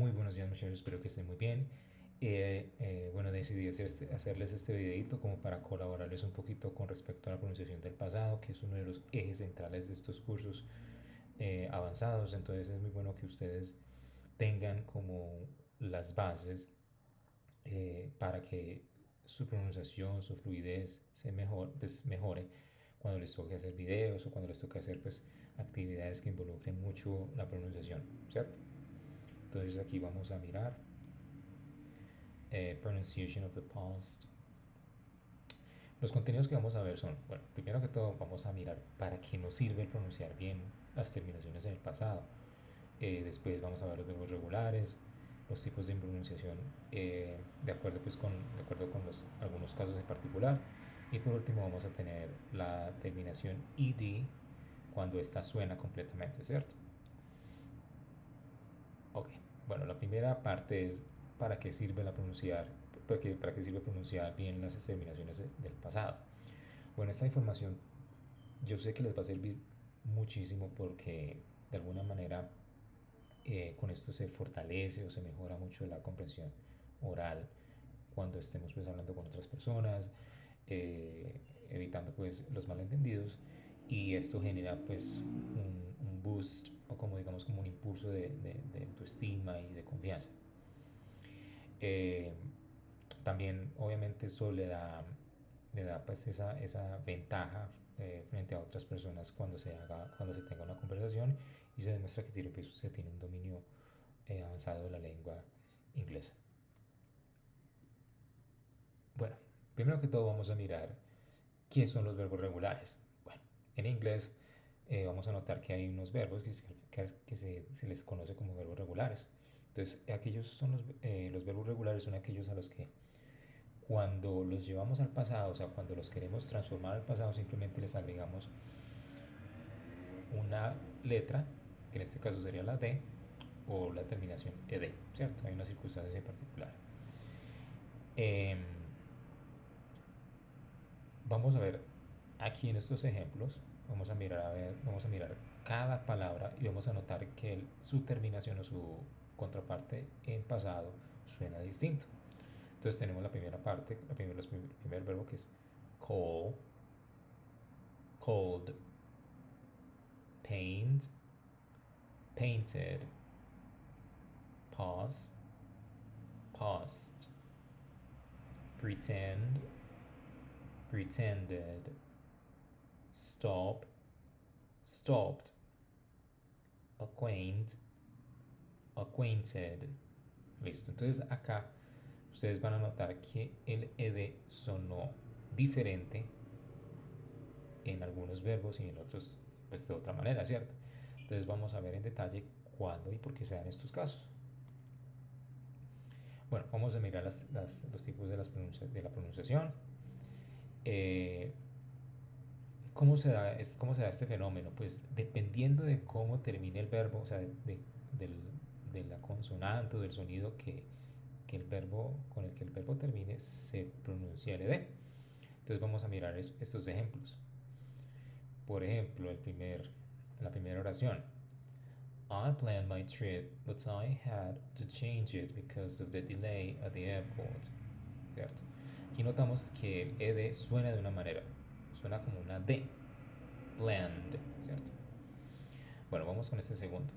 Muy buenos días muchachos, espero que estén muy bien. Bueno, decidí hacerles este videito como para colaborarles un poquito con respecto a la pronunciación del pasado, que es uno de los ejes centrales de estos cursos avanzados. Entonces es muy bueno que ustedes tengan como las bases para que su pronunciación, su fluidez pues, mejore cuando les toque hacer videos o cuando les toque hacer pues, actividades que involucren mucho la pronunciación, ¿cierto? Entonces aquí vamos a mirar Pronunciation of the Past. Los contenidos que vamos a ver son, bueno, primero que todo vamos a mirar para qué nos sirve pronunciar bien las terminaciones en el pasado. Después vamos a ver los verbos regulares, los tipos de pronunciación de acuerdo con algunos casos en particular. Y por último vamos a tener la terminación ed cuando esta suena completamente, ¿cierto? Ok, bueno, la primera parte es para qué sirve para qué sirve pronunciar bien las terminaciones del pasado. Bueno, esta información yo sé que les va a servir muchísimo porque de alguna manera con esto se fortalece o se mejora mucho la comprensión oral cuando estemos pues hablando con otras personas, evitando pues los malentendidos, y esto genera pues un boost o como digamos como un impulso de autoestima y de confianza. Eh, También obviamente esto le da pues esa ventaja frente a otras personas cuando se tenga una conversación y se demuestra que pues, se tiene un dominio avanzado de la lengua inglesa. Bueno, primero que todo vamos a mirar qué son los verbos regulares. Bueno, en inglés vamos a notar que hay unos verbos se les conoce como verbos regulares. Entonces, los verbos regulares son aquellos a los que cuando los llevamos al pasado, o sea, cuando los queremos transformar al pasado, simplemente les agregamos una letra, que en este caso sería la D, o la terminación ed, ¿cierto? Hay una circunstancia en particular. Eh, Vamos a ver aquí en estos ejemplos, vamos a mirar cada palabra y vamos a notar que su terminación o su contraparte en pasado suena distinto. Entonces tenemos la primera parte, primer verbo que es call, cold, paint, painted, pause, paused, pretend, pretended, stop, stopped, acquaint, acquainted. Listo, entonces acá ustedes van a notar que el ed sonó diferente en algunos verbos y en otros pues de otra manera, ¿cierto? Entonces vamos a ver en detalle cuándo y por qué se dan estos casos. Bueno, vamos a mirar los tipos de la pronunciación. Eh, ¿Cómo se da este fenómeno? Pues dependiendo de cómo termine el verbo, o sea, de la consonante o del sonido con el que el verbo termine, se pronuncia el ed. Entonces vamos a mirar estos ejemplos. Por ejemplo, la primera oración. I planned my trip, but I had to change it because of the delay at the airport. ¿Cierto? Aquí notamos que el ed suena de una manera, suena como una D, planned, ¿cierto? Bueno, vamos con este segundo.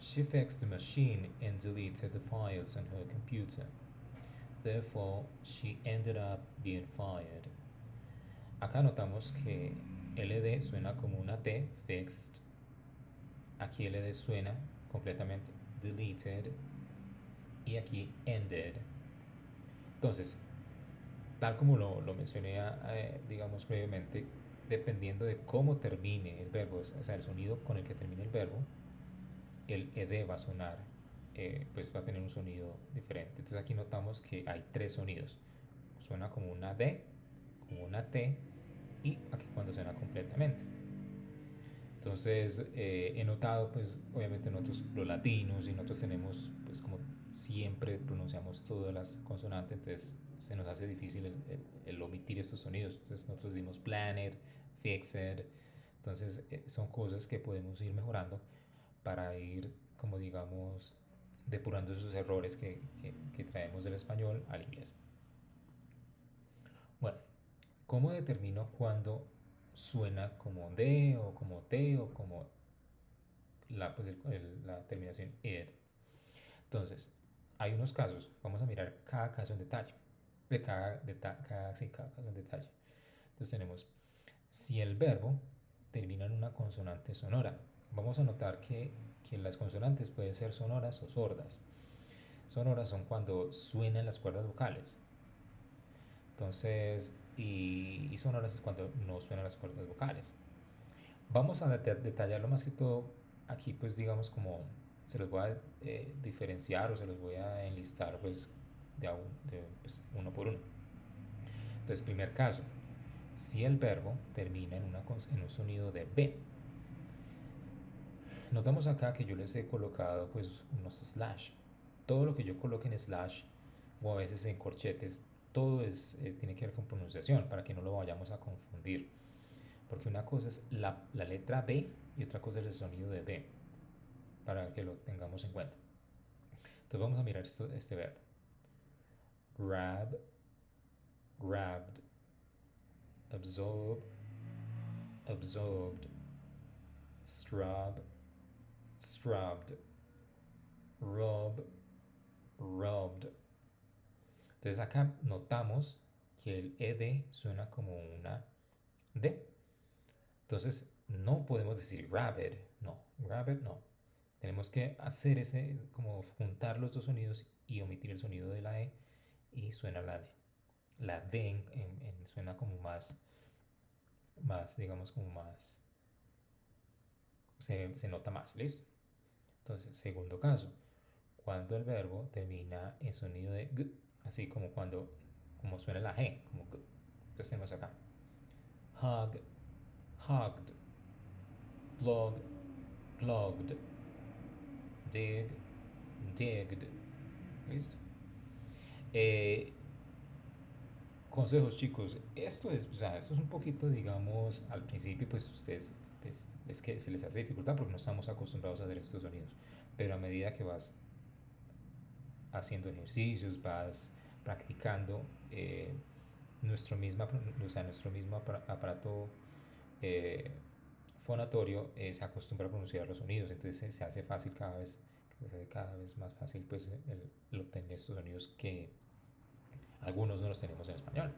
She fixed the machine and deleted the files on her computer. Therefore, she ended up being fired. Acá notamos que ld suena como una T, fixed. Aquí ld suena completamente deleted. Y aquí ended. Entonces, tal como lo mencioné, digamos previamente, dependiendo de cómo termine el verbo, o sea, el sonido con el que termine el verbo, el ed va a sonar, pues va a tener un sonido diferente. Entonces aquí notamos que hay tres sonidos. Suena como una D, como una T y aquí cuando suena completamente. Entonces he notado, pues obviamente nosotros los latinos y nosotros tenemos, pues como siempre pronunciamos todas las consonantes, entonces se nos hace difícil el omitir estos sonidos. Entonces nosotros decimos planet, fixed. Entonces son cosas que podemos ir mejorando para ir como digamos, depurando esos errores que traemos del español al inglés. Bueno, ¿cómo determino cuándo suena como D o como T o como la terminación ed? Entonces, hay unos casos, vamos a mirar cada caso en detalle, cada caso en detalle. Entonces tenemos, si el verbo termina en una consonante sonora, vamos a notar que las consonantes pueden ser sonoras o sordas. Sonoras son cuando suenan las cuerdas vocales. Entonces, y sonoras es cuando no suenan las cuerdas vocales. Vamos a detallarlo más que todo aquí, pues digamos como se los voy a diferenciar o se los voy a enlistar pues, pues, uno por uno. Entonces, primer caso, si el verbo termina en un sonido de B. Notamos acá que yo les he colocado pues unos slash. Todo lo que yo coloque en slash o a veces en corchetes, todo tiene que ver con pronunciación para que no lo vayamos a confundir. Porque una cosa es la letra B y otra cosa es el sonido de B, para que lo tengamos en cuenta. Entonces vamos a mirar este verbo. Grab, grabbed, absorb, absorbed, strab, strabbed, rub, rubbed. Entonces acá notamos que el ed suena como una D. Entonces no podemos decir rabbit, no, rabbit no. Tenemos que hacer como juntar los dos sonidos y omitir el sonido de la E y suena la D. La D suena como más, digamos, como más, se nota más, ¿listo? Entonces, segundo caso, cuando el verbo termina en sonido de G, así como suena la G, como G. Entonces tenemos acá, hug, hugged, plug, plugged, dig, digged. ¿Listo? Consejos, chicos. Esto es un poquito, digamos, al principio, pues ustedes es que se les hace dificultad porque no estamos acostumbrados a hacer estos sonidos. Pero a medida que vas haciendo ejercicios, vas practicando, nuestro mismo aparato eh, fonatorio se acostumbra a pronunciar los sonidos, entonces se hace fácil se hace cada vez más fácil pues el obtener estos sonidos que algunos no los tenemos en español.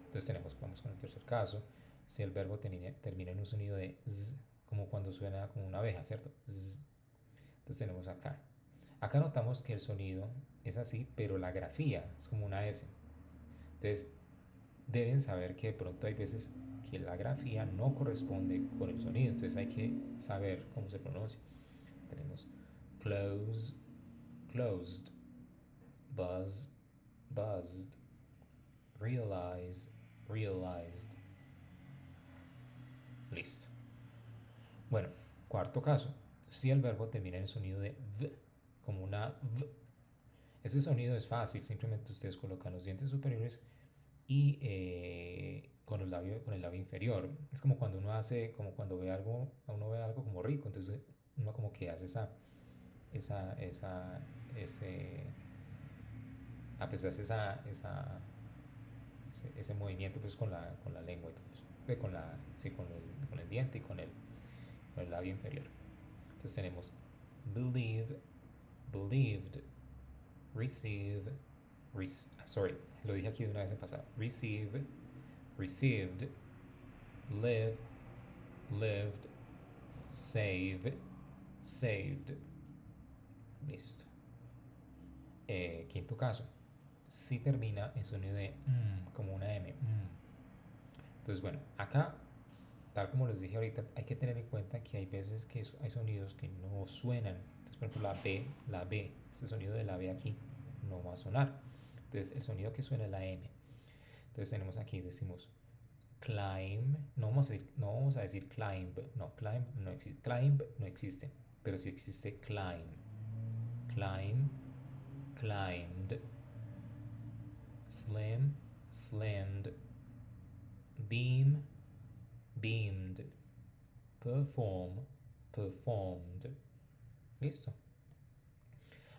Entonces vamos con el tercer caso, si el verbo termina en un sonido de z, como cuando suena como una abeja, ¿cierto? Z. Entonces tenemos acá. Acá notamos que el sonido es así, pero la grafía es como una S. Entonces deben saber que de pronto hay veces que la grafía no corresponde con el sonido, entonces hay que saber cómo se pronuncia. Tenemos close, closed, buzz, buzzed, realize, realized. Listo. Bueno, cuarto caso, si el verbo termina en el sonido de v, como una v. Ese sonido es fácil, simplemente ustedes colocan los dientes superiores y con el labio inferior. Es como cuando como cuando uno ve algo como rico, entonces uno como que hace a pesar de ese movimiento pues con la lengua y todo eso. Con el diente y con el labio inferior. Entonces tenemos believe, believed, receive, sorry, lo dije aquí de una vez en pasado. Receive, received, live, lived, save, saved. Listo. Quinto caso, si termina en sonido de como una M. Entonces, bueno, acá, tal como les dije ahorita, hay que tener en cuenta que hay veces que hay sonidos que no suenan. Entonces, por ejemplo, la B, este sonido de la B aquí no va a sonar. Entonces, el sonido que suena es la M. Entonces, tenemos aquí, decimos climb, no vamos a decir climb, no, climb no existe, pero sí existe climb, climb, climbed, slim, slimmed, beam, beamed, perform, performed. Listo.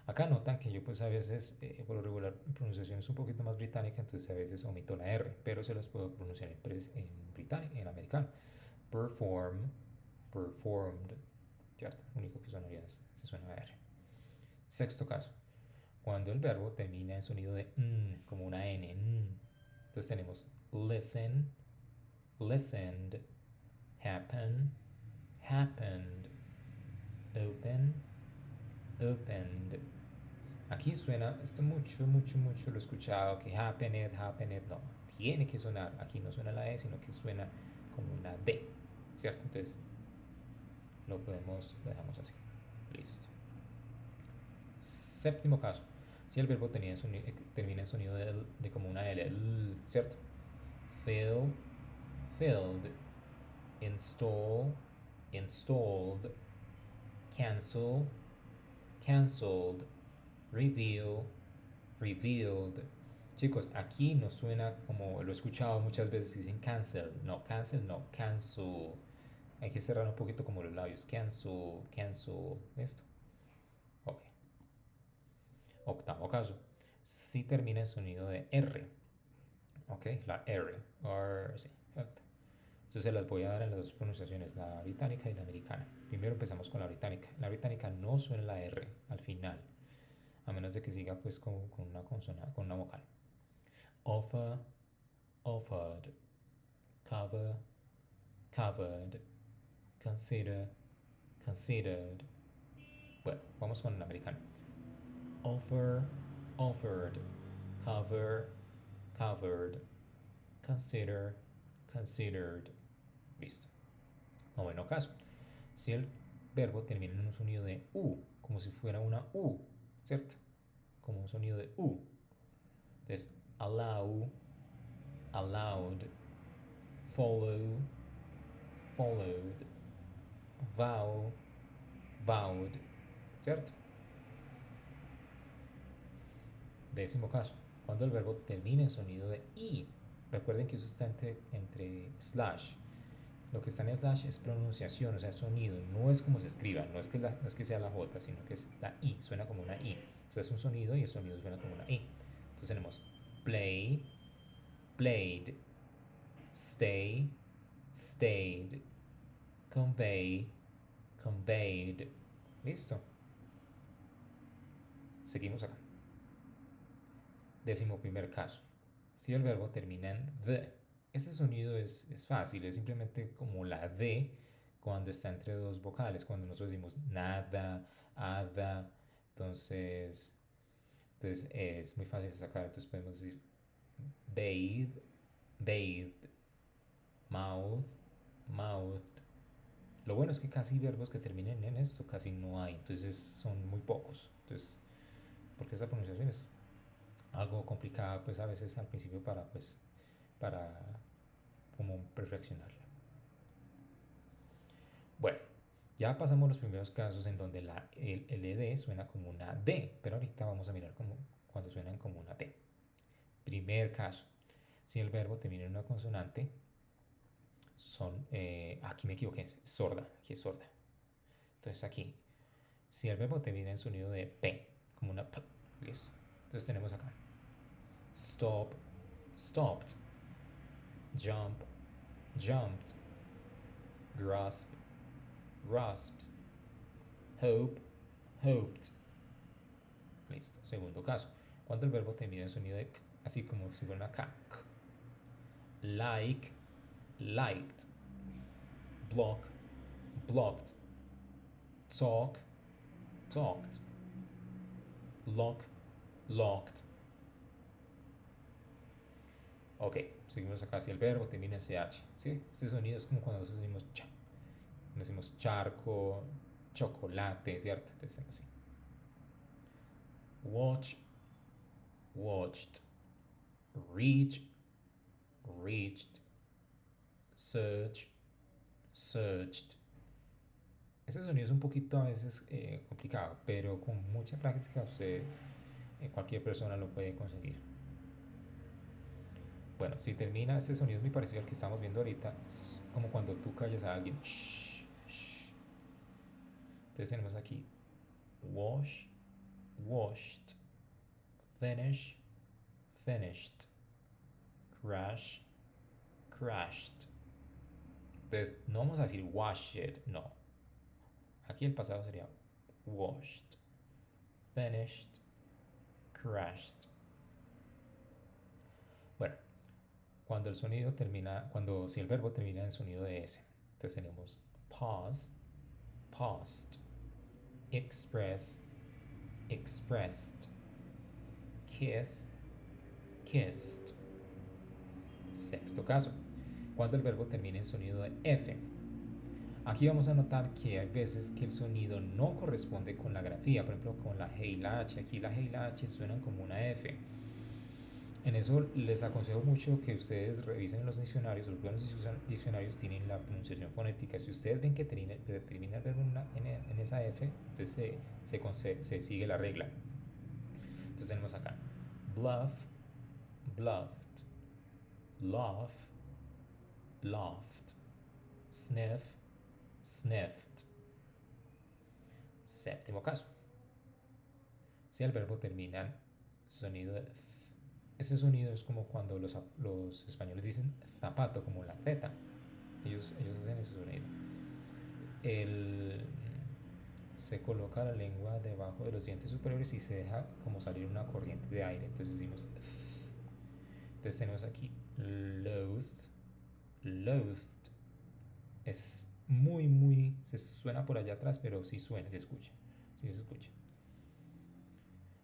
Acá notan que yo pues a veces, por lo regular, mi pronunciación es un poquito más británica, entonces a veces omito la R, pero se las puedo pronunciar en británico, en americano. Perform, performed, ¿cierto? Lo único que sonaría se suena a R. Sexto caso, cuando el verbo termina en sonido de como una N, entonces tenemos listen, listened, happen, happened, open, opened. Aquí suena, esto mucho lo he escuchado, que happened, happened, no, tiene que sonar, aquí no suena la E, sino que suena como una D, ¿cierto? Entonces lo dejamos así, listo. Séptimo caso, si el verbo termina en sonido de como una L, ¿cierto? Fill, filled, install, installed, cancel, cancelled, reveal, revealed. Chicos, aquí no suena como lo he escuchado muchas veces, dicen cancel, no, cancel. Hay que cerrar un poquito como los labios, cancel, cancel, esto. Ok. Octavo caso, si termina en sonido de R, ok, la R, sí, entonces las voy a dar en las dos pronunciaciones, la británica y la americana. Primero empezamos con la británica. La británica no suena la R al final, a menos de que siga pues con una consonante, con una vocal. Offer, offered, cover, covered, consider, considered. Bueno, vamos con el americano. Offer, offered, cover, covered, consider, considered. Listo. Noveno caso. Si el verbo termina en un sonido de U, como si fuera una U, ¿cierto? Como un sonido de U. Entonces, allow, allowed, follow, followed, vow, vowed, ¿cierto? Décimo caso, cuando el verbo termina en sonido de I. Recuerden que eso está entre slash. Lo que está en slash es pronunciación, o sea, sonido. No es como se escriba, no es que sea la J, sino que es la I, suena como una I. O sea, es un sonido y el sonido suena como una I. Entonces tenemos play, played, stay, stayed, convey, conveyed. Listo. Seguimos acá. Décimo primer caso. Si el verbo termina en the, este sonido es fácil, es simplemente como la D cuando está entre dos vocales, cuando nosotros decimos nada, hada, entonces es muy fácil de sacar, entonces podemos decir bathe, bathed, mouth, mouthed. Lo bueno es que casi verbos que terminen en esto casi no hay, entonces son muy pocos, entonces porque esta pronunciación es algo complicada pues a veces al principio para como perfeccionarla. Bueno, ya pasamos los primeros casos en donde el LD suena como una D, pero ahorita vamos a mirar cuando suenan como una T. Primer caso, si el verbo termina en una consonante, aquí me equivoqué, es sorda, aquí es sorda. Entonces aquí, si el verbo termina en sonido de P, como una P, listo. Entonces tenemos acá, stop, stopped, jump, jumped, grasp, grasped, hope, hoped. Listo. Segundo caso, cuando el verbo termina en sonido de K, así como si fuera una K. Like, liked, block, blocked, talk, talked, lock, locked. Ok, seguimos acá. Si el verbo termina en CH, ¿sí? Este sonido es como cuando nosotros decimos cha. Cuando decimos charco, chocolate, ¿cierto? Entonces así. Watch, watched, reach, reached, search, searched. Este sonido es un poquito a veces complicado, pero con mucha práctica cualquier persona lo puede conseguir. Bueno, si termina este sonido es muy parecido al que estamos viendo ahorita, es como cuando tú callas a alguien. Shh, shh. Entonces tenemos aquí wash, washed, finish, finished, crash, crashed. Entonces, no vamos a decir washed, no. Aquí el pasado sería washed, finished, crashed. Bueno, cuando el sonido termina, si el verbo termina en sonido de S, entonces tenemos pause, paused, express, expressed, kiss, kissed. Sexto caso, cuando el verbo termina en sonido de F. Aquí vamos a notar que hay veces que el sonido no corresponde con la grafía, por ejemplo con la G y la H. Aquí la G y la H suenan como una F. En eso les aconsejo mucho que ustedes revisen los diccionarios. Los buenos diccionarios tienen la pronunciación fonética. Si ustedes ven que termina el verbo en esa F, entonces se sigue la regla. Entonces tenemos acá bluff, bluffed, laugh, laughed, sniff, sniffed. Séptimo caso. Si el verbo termina en sonido de F, ese sonido es como cuando los españoles dicen zapato, como la Z. Ellos hacen ese sonido. Se coloca la lengua debajo de los dientes superiores y se deja como salir una corriente de aire. Entonces decimos F. Entonces tenemos aquí loathed, loathed. Es muy, se suena por allá atrás, pero sí suena, se escucha. Sí se escucha.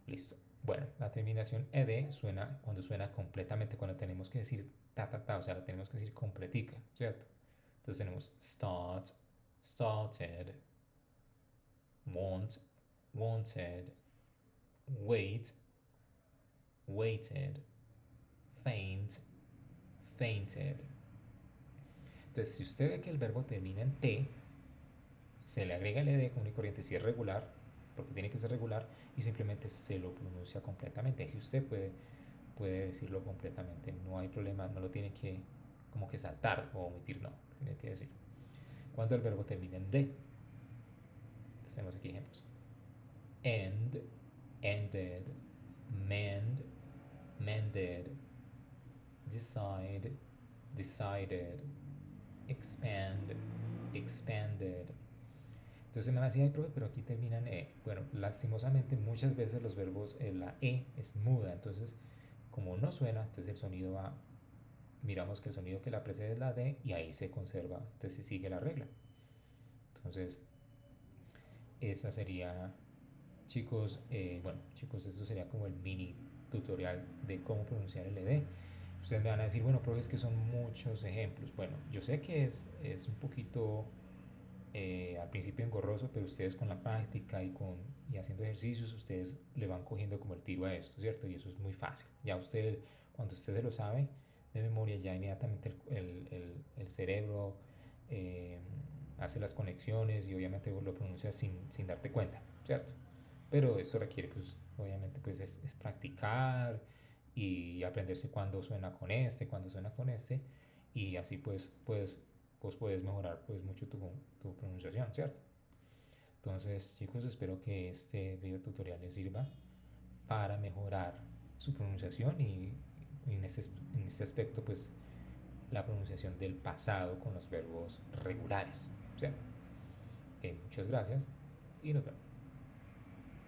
Listo. Bueno, la terminación ed suena cuando suena completamente, cuando tenemos que decir ta, o sea, la tenemos que decir completica, ¿cierto? Entonces tenemos start, started, want, wanted, wait, waited, faint, fainted. Entonces, si usted ve que el verbo termina en T, se le agrega el ed común y corriente si es regular, porque tiene que ser regular, y simplemente se lo pronuncia completamente. Y si usted puede decirlo completamente, no hay problema, no lo tiene que como que saltar o omitir, no, tiene que decir. Cuando el verbo termina en D, entonces tenemos aquí ejemplos: end, ended, mend, mended, decide, decided, expand, expanded. Entonces me van a decir, ay, profe, pero aquí terminan E. Bueno, lastimosamente muchas veces los verbos, la E es muda, entonces como no suena, entonces el sonido va, miramos que el sonido que la precede es la D y ahí se conserva, entonces se sigue la regla. Entonces, esa sería, chicos, bueno, chicos, esto sería como el mini tutorial de cómo pronunciar el ED. Ustedes me van a decir, bueno, profe, es que son muchos ejemplos. Bueno, yo sé que es un poquito al principio engorroso, pero ustedes con la práctica y haciendo ejercicios, ustedes le van cogiendo como el tiro a esto, ¿cierto? Y eso es muy fácil. Ya usted, cuando usted se lo sabe de memoria, ya inmediatamente el cerebro hace las conexiones y obviamente lo pronuncia sin darte cuenta, ¿cierto? Pero esto requiere, pues, obviamente, pues es practicar y aprenderse cuándo suena con este, cuándo suena con este, y así pues puedes mejorar pues mucho tu pronunciación, ¿cierto? Entonces, chicos, espero que este video tutorial les sirva para mejorar su pronunciación y en este aspecto, pues, la pronunciación del pasado con los verbos regulares, ¿cierto? Muchas gracias y nos vemos.